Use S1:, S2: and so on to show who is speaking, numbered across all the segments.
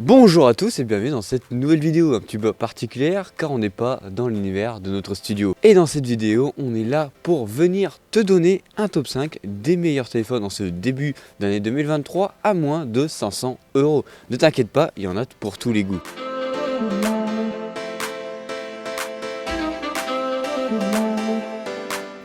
S1: Bonjour à tous et bienvenue dans cette nouvelle vidéo un petit peu particulière car on n'est pas dans l'univers de notre studio. Et dans cette vidéo, on est là pour venir te donner un top 5 des meilleurs téléphones en ce début d'année 2023 à moins de 500 €. Ne t'inquiète pas, il y en a pour tous les goûts.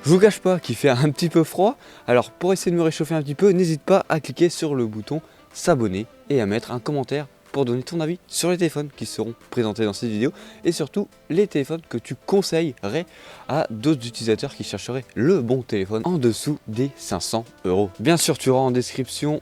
S1: Je vous cache pas qu'il fait un petit peu froid, alors pour essayer de me réchauffer un petit peu, n'hésite pas à cliquer sur le bouton s'abonner et à mettre un commentaire pour donner ton avis sur les téléphones qui seront présentés dans cette vidéo et surtout les téléphones que tu conseillerais à d'autres utilisateurs qui chercheraient le bon téléphone en dessous des 500 €. Bien sûr, tu auras en description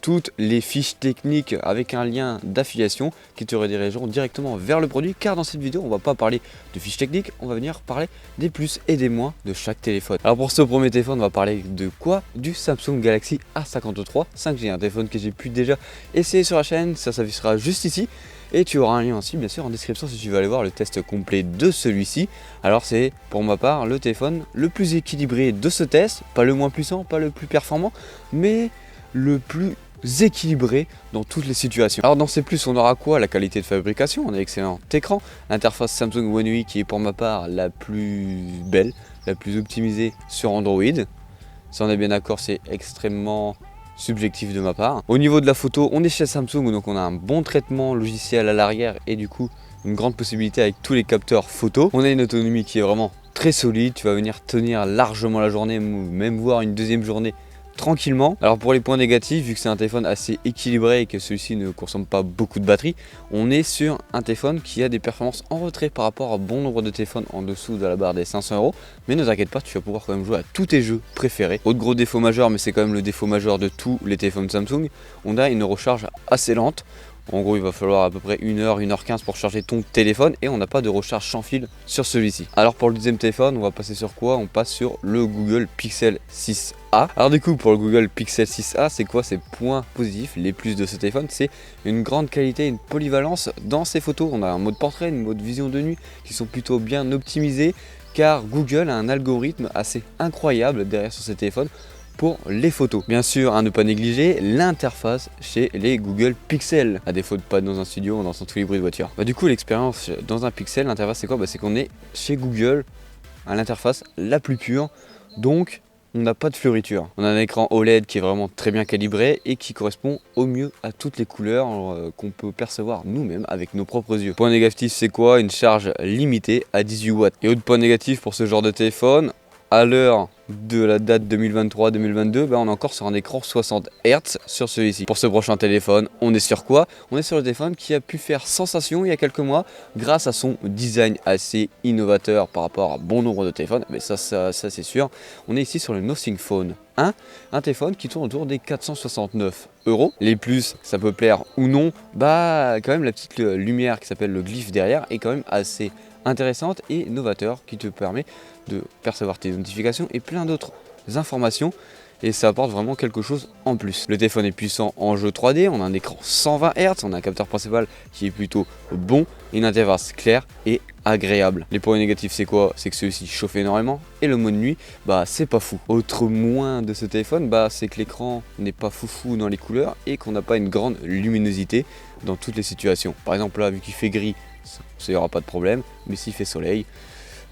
S1: toutes les fiches techniques avec un lien d'affiliation qui te redirigeront directement vers le produit, car dans cette vidéo on va pas parler de fiches techniques, on va venir parler des plus et des moins de chaque téléphone. Alors pour ce premier téléphone, on va parler de quoi? Du Samsung Galaxy A53 5G, un téléphone que j'ai pu déjà essayer sur la chaîne, ça s'affichera juste ici. Et tu auras un lien aussi bien sûr en description si tu veux aller voir le test complet de celui-ci. Alors c'est pour ma part le téléphone le plus équilibré de ce test, pas le moins puissant, pas le plus performant, mais le plus équilibré dans toutes les situations. Alors dans ces plus, on aura quoi? La qualité de fabrication, on a excellent écran, l'interface Samsung One UI qui est pour ma part la plus belle, la plus optimisée sur Android. Ça on est bien d'accord, c'est extrêmement subjectif de ma part. Au niveau de la photo, on est chez Samsung, donc on a un bon traitement logiciel à l'arrière et du coup une grande possibilité avec tous les capteurs photo. On a une autonomie qui est vraiment très solide, tu vas venir tenir largement la journée, même voir une deuxième journée tranquillement. Alors pour les points négatifs, vu que c'est un téléphone assez équilibré et que celui-ci ne consomme pas beaucoup de batterie, on est sur un téléphone qui a des performances en retrait par rapport à bon nombre de téléphones en dessous de la barre des 500 €. Mais ne t'inquiète pas, tu vas pouvoir quand même jouer à tous tes jeux préférés. Autre gros défaut majeur, mais c'est quand même le défaut majeur de tous les téléphones Samsung, on a une recharge assez lente. En gros, il va falloir à peu près 1h, 1h15 pour charger ton téléphone et on n'a pas de recharge sans fil sur celui-ci. Alors pour le deuxième téléphone, on va passer sur quoi? On passe sur le Google Pixel 6a. Alors du coup, pour le Google Pixel 6a, c'est quoi ses points positifs? Les plus de ce téléphone, c'est une grande qualité, une polyvalence dans ses photos. On a un mode portrait, une mode vision de nuit qui sont plutôt bien optimisés car Google a un algorithme assez incroyable derrière sur ces téléphones pour les photos. Bien sûr, à ne pas négliger l'interface chez les Google Pixel, à défaut de pas dans un studio, on entend tous les bruits de voiture. Du coup, l'expérience dans un Pixel, l'interface c'est quoi? C'est qu'on est chez Google à l'interface la plus pure, donc on n'a pas de fleuriture. On a un écran OLED qui est vraiment très bien calibré et qui correspond au mieux à toutes les couleurs qu'on peut percevoir nous-mêmes avec nos propres yeux. Point négatif, c'est quoi? Une charge limitée à 18 watts. Et autre point négatif pour ce genre de téléphone, à l'heure de la date 2023-2022, on est encore sur un écran 60 Hz sur celui-ci. Pour ce prochain téléphone, on est sur quoi? On est sur le téléphone qui a pu faire sensation il y a quelques mois grâce à son design assez innovateur par rapport à bon nombre de téléphones. Mais ça c'est sûr. On est ici sur le Nothing Phone 1, un téléphone qui tourne autour des 469 €. Les plus, ça peut plaire ou non, quand même la petite lumière qui s'appelle le glyphe derrière est quand même assez intéressante et novateur qui te permet de percevoir tes notifications et plein d'autres informations et ça apporte vraiment quelque chose en plus. Le téléphone est puissant en jeu 3D, on a un écran 120 Hz, on a un capteur principal qui est plutôt bon et une interface claire et agréable. Les points négatifs c'est quoi? C'est que celui-ci chauffe énormément et le mode nuit c'est pas fou. Autre moins de ce téléphone c'est que l'écran n'est pas foufou dans les couleurs et qu'on n'a pas une grande luminosité dans toutes les situations. Par exemple là vu qu'il fait gris, ça y aura pas de problème, mais s'il fait soleil,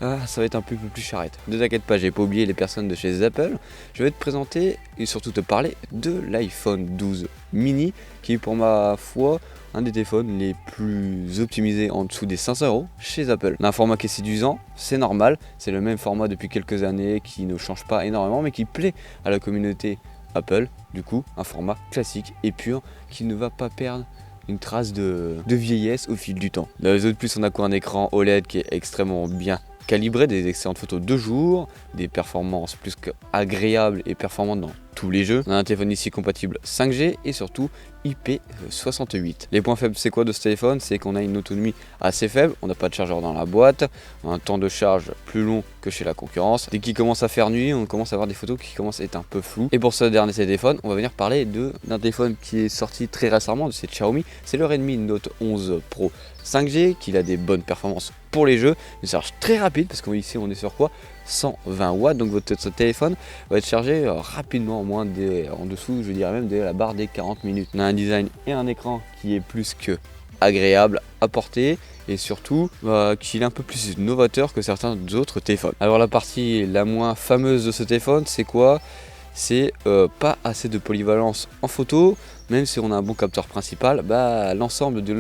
S1: ça va être un peu plus charrette. Ne t'inquiète pas, j'ai pas oublié les personnes de chez Apple. Je vais te présenter et surtout te parler de l'iPhone 12 mini qui est pour ma foi un des téléphones les plus optimisés en dessous des 500 € chez Apple. On a un format qui est séduisant, c'est normal, c'est le même format depuis quelques années qui ne change pas énormément mais qui plaît à la communauté Apple. Du coup, un format classique et pur qui ne va pas perdre une trace de vieillesse au fil du temps. Dans les autres plus, on a quoi? Un écran OLED qui est extrêmement bien calibré, des excellentes photos de jour, des performances plus qu'agréables et performantes dans tous les jeux. On a un téléphone ici compatible 5G et surtout IP68. Les points faibles c'est quoi de ce téléphone? C'est qu'on a une autonomie assez faible, on n'a pas de chargeur dans la boîte, un temps de charge plus long que chez la concurrence. Dès qu'il commence à faire nuit, on commence à avoir des photos qui commencent à être un peu floues. Et pour ce dernier téléphone, on va venir parler d'un téléphone qui est sorti très récemment de chez Xiaomi, c'est le Redmi Note 11 Pro 5G, qui a des bonnes performances pour les jeux, une charge très rapide parce qu'ici on est sur quoi? 120 watts, donc votre téléphone va être chargé rapidement, en dessous, je dirais même de la barre des 40 minutes. On a un design et un écran qui est plus que agréable à porter et surtout qu'il est un peu plus novateur que certains autres téléphones. Alors la partie la moins fameuse de ce téléphone, c'est quoi? C'est pas assez de polyvalence en photo. Même si on a un bon capteur principal, l'ensemble de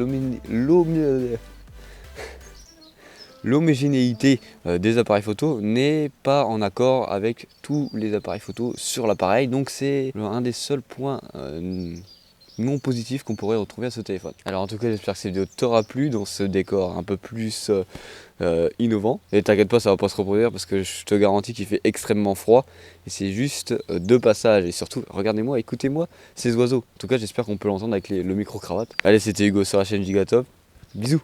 S1: l'homogénéité des appareils photo n'est pas en accord avec tous les appareils photo sur l'appareil. Donc c'est un des seuls points non positifs qu'on pourrait retrouver à ce téléphone. Alors en tout cas, j'espère que cette vidéo t'aura plu dans ce décor un peu plus innovant. Et t'inquiète pas, ça va pas se reproduire parce que je te garantis qu'il fait extrêmement froid. Et c'est juste deux passages. Et surtout, regardez-moi, écoutez-moi ces oiseaux. En tout cas, j'espère qu'on peut l'entendre avec le micro-cravate. Allez, c'était Hugo sur la chaîne Gigatop. Bisous.